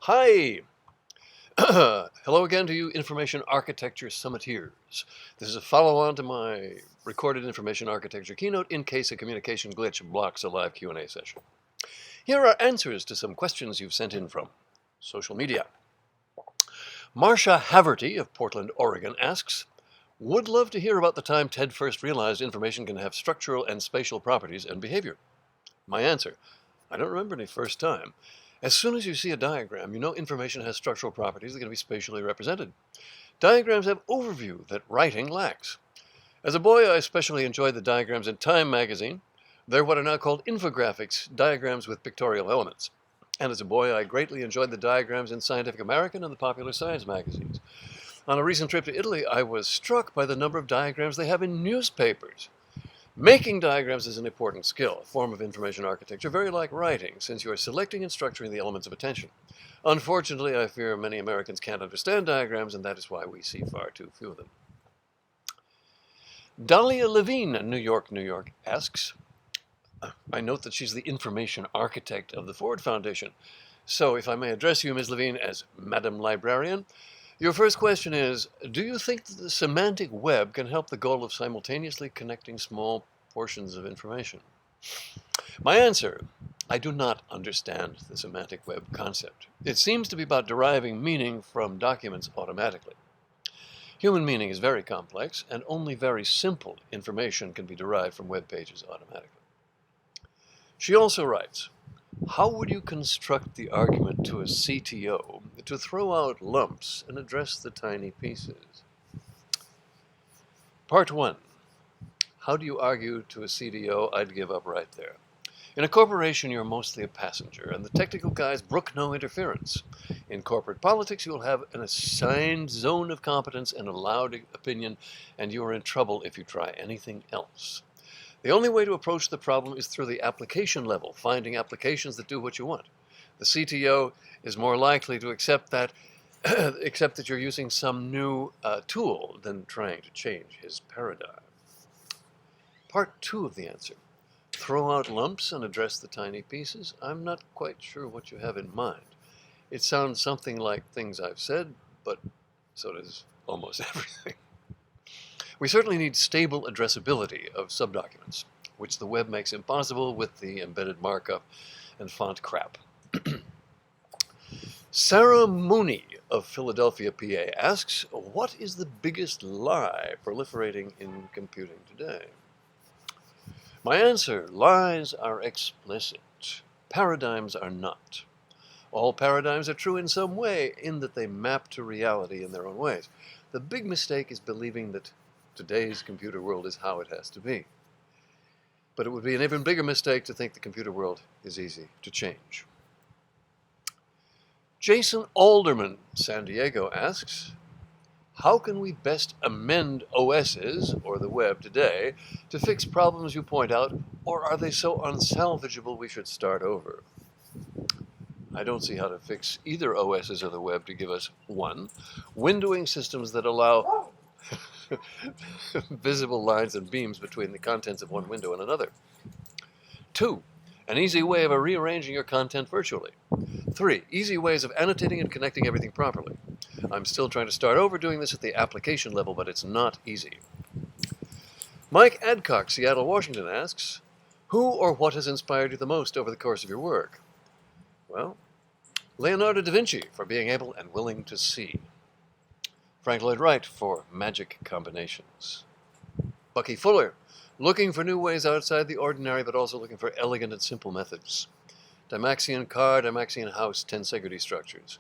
Hi! Hello again to you information architecture summiteers. This is a follow-on to my recorded information architecture keynote in case a communication glitch blocks a live Q&A session. Here are answers to some questions you've sent in from social media. Marcia Haverty of Portland, Oregon asks, would love to hear about the time Ted first realized information can have structural and spatial properties and behavior. My answer, I don't remember any first time. As soon as you see a diagram, you know information has structural properties that can be spatially represented. Diagrams have overview that writing lacks. As a boy, I especially enjoyed the diagrams in Time magazine. They're what are now called infographics, diagrams with pictorial elements. And as a boy, I greatly enjoyed the diagrams in Scientific American and the popular science magazines. On a recent trip to Italy, I was struck by the number of diagrams they have in newspapers. Making diagrams is an important skill, a form of information architecture, very like writing, since you are selecting and structuring the elements of attention. Unfortunately, I fear many Americans can't understand diagrams, and that is why we see far too few of them. Dahlia Levine, New York, asks, I note that she's the information architect of the Ford Foundation. So if I may address you, Ms. Levine, as Madam Librarian, your first question is, do you think that the semantic web can help the goal of simultaneously connecting small portions of information? My answer, I do not understand the semantic web concept. It seems to be about deriving meaning from documents automatically. Human meaning is very complex, and only very simple information can be derived from web pages automatically. She also writes, how would you construct the argument to a CTO to throw out lumps and address the tiny pieces? Part 1. How do you argue to a CTO? I'd give up right there. In a corporation, you're mostly a passenger, and the technical guys brook no interference. In corporate politics, you'll have an assigned zone of competence and a loud opinion, and you are in trouble if you try anything else. The only way to approach the problem is through the application level, finding applications that do what you want. The CTO is more likely to accept that you're using some new tool than trying to change his paradigm. Part 2 of the answer. Throw out lumps and address the tiny pieces. I'm not quite sure what you have in mind. It sounds something like things I've said, but so does almost everything. We certainly need stable addressability of subdocuments, which the web makes impossible with the embedded markup and font crap. Sarah Mooney of Philadelphia, PA asks, what is the biggest lie proliferating in computing today? My answer, lies are explicit. Paradigms are not. All paradigms are true in some way, in that they map to reality in their own ways. The big mistake is believing that today's computer world is how it has to be. But it would be an even bigger mistake to think the computer world is easy to change. Jason Alderman, San Diego asks, how can we best amend OSs, or the web today, to fix problems you point out, or are they so unsalvageable we should start over? I don't see how to fix either OSs or the web to give us, 1, windowing systems that allow visible lines and beams between the contents of one window and another. 2, an easy way of rearranging your content virtually. 3, easy ways of annotating and connecting everything properly. I'm still trying to start over doing this at the application level, but it's not easy. Mike Adcock, Seattle, Washington asks, who or what has inspired you the most over the course of your work? Well, Leonardo da Vinci for being able and willing to see. Frank Lloyd Wright for magic combinations. Bucky Fuller, looking for new ways outside the ordinary, but also looking for elegant and simple methods. Dymaxion car, Dymaxion house, tensegrity structures.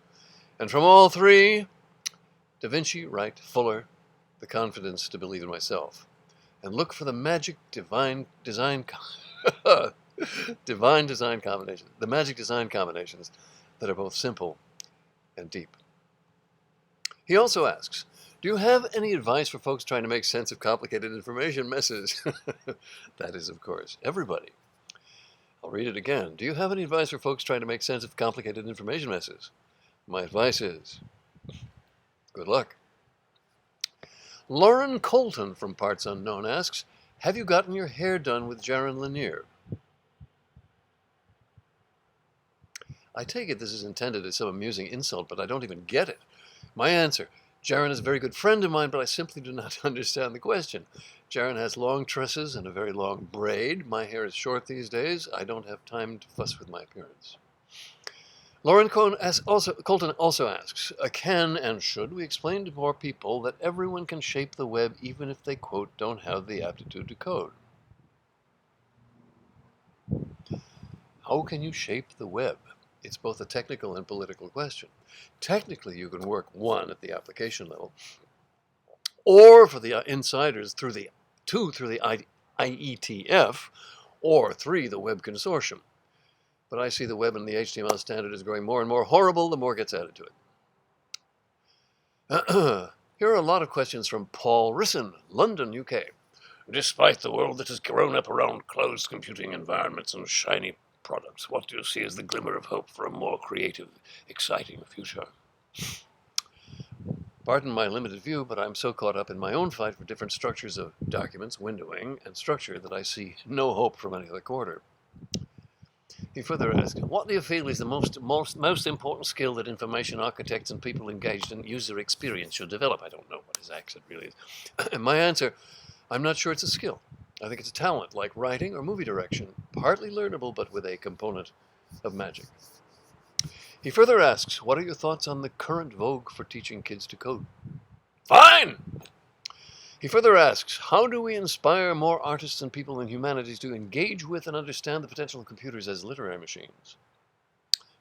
And from all 3, Da Vinci, Wright, Fuller, the confidence to believe in myself. And look for the magic divine design combinations, the magic design combinations that are both simple and deep. He also asks, do you have any advice for folks trying to make sense of complicated information messes? That is, of course, everybody. I'll read it again. Do you have any advice for folks trying to make sense of complicated information messes? My advice is, good luck. Lauren Colton from Parts Unknown asks, have you gotten your hair done with Jaron Lanier? I take it this is intended as some amusing insult, but I don't even get it. My answer: Jaren is a very good friend of mine, but I simply do not understand the question. Jaren has long tresses and a very long braid. My hair is short these days. I don't have time to fuss with my appearance. Lauren Colton also asks, can and should we explain to more people that everyone can shape the web even if they, quote, don't have the aptitude to code? How can you shape the web? It's both a technical and political question. Technically, you can work, one, at the application level, or for the insiders through the IETF, or 3, the Web Consortium. But I see the web and the HTML standard is growing more and more horrible the more gets added to it. Here are a lot of questions from Paul Risson, London, UK. Despite the world that has grown up around closed computing environments and shiny products, what do you see as the glimmer of hope for a more creative, exciting future? Pardon my limited view, but I'm so caught up in my own fight for different structures of documents, windowing, and structure that I see no hope from any other quarter. He further asks, what do you feel is the most important skill that information architects and people engaged in user experience should develop? I don't know what his accent really is. And my answer, I'm not sure it's a skill. I think it's a talent, like writing or movie direction, partly learnable, but with a component of magic. He further asks, what are your thoughts on the current vogue for teaching kids to code? Fine! He further asks, how do we inspire more artists and people in humanities to engage with and understand the potential of computers as literary machines?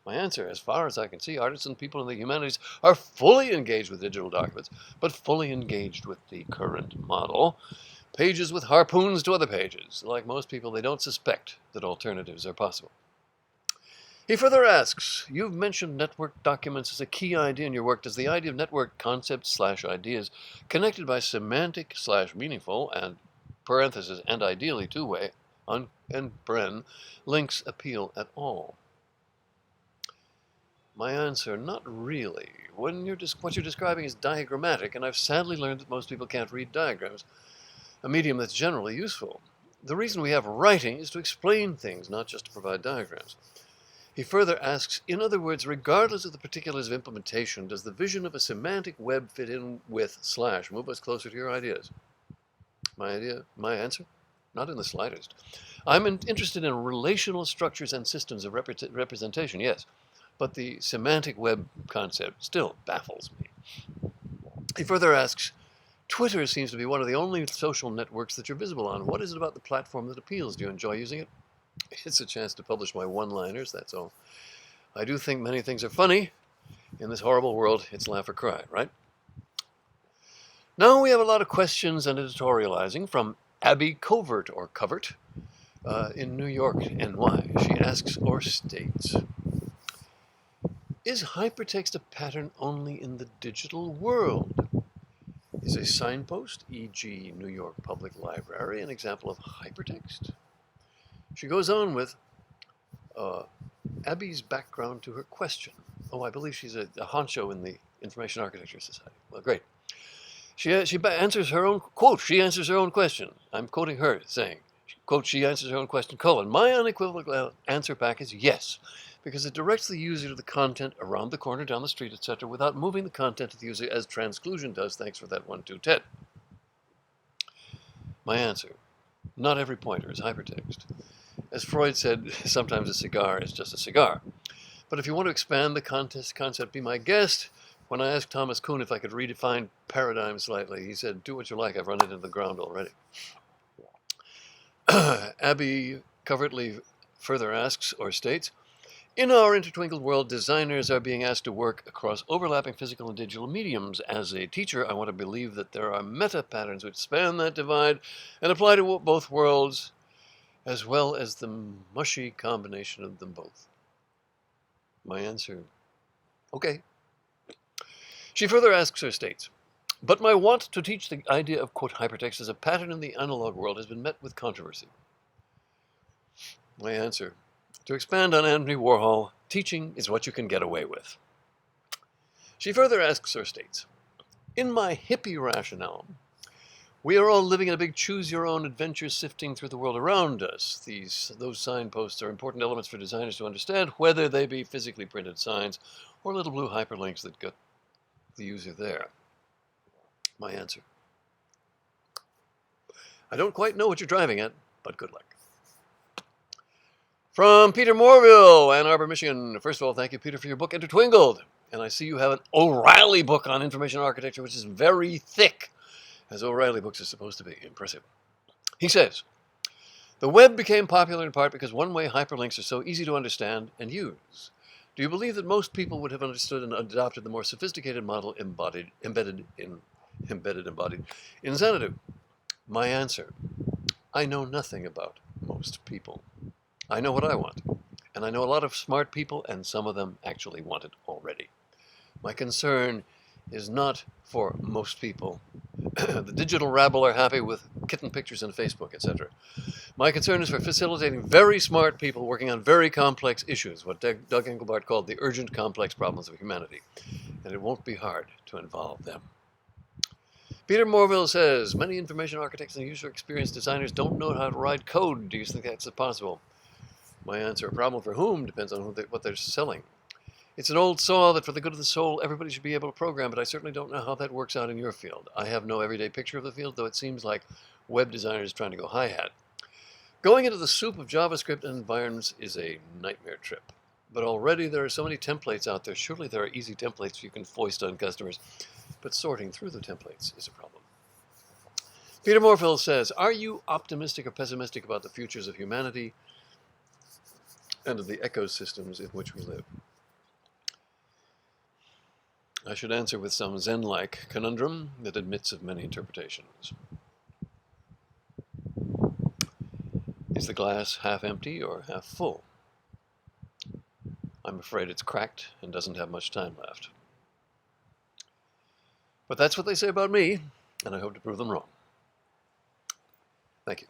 My answer, as far as I can see, artists and people in the humanities are fully engaged with digital documents, but fully engaged with the current model. Pages with harpoons to other pages. Like most people, they don't suspect that alternatives are possible. He further asks, you've mentioned network documents as a key idea in your work. Does the idea of network concepts/ideas connected by semantic/meaningful and parentheses and ideally two-way and links appeal at all? My answer, not really. What you're describing is diagrammatic, and I've sadly learned that most people can't read diagrams, a medium that's generally useful. The reason we have writing is to explain things, not just to provide diagrams. He further asks, in other words, regardless of the particulars of implementation, does the vision of a semantic web fit in with / move us closer to your ideas? My answer, not in the slightest. I'm interested in relational structures and systems of representation, yes, but the semantic web concept still baffles me. He further asks, Twitter seems to be one of the only social networks that you're visible on. What is it about the platform that appeals? Do you enjoy using it? It's a chance to publish my one-liners, that's all. I do think many things are funny. In this horrible world, it's laugh or cry, right? Now we have a lot of questions and editorializing from Abby Covert, or Covert, in New York, NY. She asks or states, is hypertext a pattern only in the digital world? Is a signpost, e.g. New York Public Library, an example of hypertext? She goes on with Abby's background to her question. Oh, I believe she's a honcho in the Information Architecture Society. Well, great. She answers her own, quote, she answers her own question. I'm quoting her saying, quote, she answers her own question, colon. My unequivocal answer back is yes, because it directs the user to the content around the corner, down the street, etc., without moving the content to the user as transclusion does. Thanks for that 1, 2, 10. My answer, not every pointer is hypertext. As Freud said, sometimes a cigar is just a cigar. But if you want to expand the concept, be my guest. When I asked Thomas Kuhn if I could redefine paradigm slightly, he said, do what you like, I've run it into the ground already. Abby covertly further asks or states, in our intertwinkled world, designers are being asked to work across overlapping physical and digital mediums. As a teacher, I want to believe that there are meta patterns which span that divide and apply to both worlds, as well as the mushy combination of them both. My answer, okay. She further asks or states, but my want to teach the idea of, quote, hypertext as a pattern in the analog world has been met with controversy. My answer, to expand on Andy Warhol, teaching is what you can get away with. She further asks or states, in my hippie rationale, We are all living in a big choose-your-own adventure sifting through the world around us. Those signposts are important elements for designers to understand, whether they be physically printed signs or little blue hyperlinks that get the user there. My answer: I don't quite know what you're driving at, but good luck. From Peter Morville, Ann Arbor, Michigan. First of all, thank you, Peter, for your book, Intertwingled. And I see you have an O'Reilly book on information architecture, which is very thick, as O'Reilly books are supposed to be. Impressive. He says, the web became popular in part because one-way hyperlinks are so easy to understand and use. Do you believe that most people would have understood and adopted the more sophisticated model embedded in Xanadu? My answer: I know nothing about most people. I know what I want, and I know a lot of smart people, and some of them actually want it already. My concern is not for most people. The digital rabble are happy with kitten pictures on Facebook, etc. My concern is for facilitating very smart people working on very complex issues, what Doug Engelbart called the urgent complex problems of humanity. And it won't be hard to involve them. Peter Morville says, many information architects and user experience designers don't know how to write code. Do you think that's possible? My answer: a problem for whom depends on what they're selling. It's an old saw that for the good of the soul, everybody should be able to program, but I certainly don't know how that works out in your field. I have no everyday picture of the field, though it seems like web designers trying to go hi-hat. Going into the soup of JavaScript and environments is a nightmare trip. But already there are so many templates out there. Surely there are easy templates you can foist on customers. But sorting through the templates is a problem. Peter Morville says, are you optimistic or pessimistic about the futures of humanity and of the ecosystems in which we live? I should answer with some Zen-like conundrum that admits of many interpretations. Is the glass half empty or half full? I'm afraid it's cracked and doesn't have much time left. But that's what they say about me, and I hope to prove them wrong. Thank you.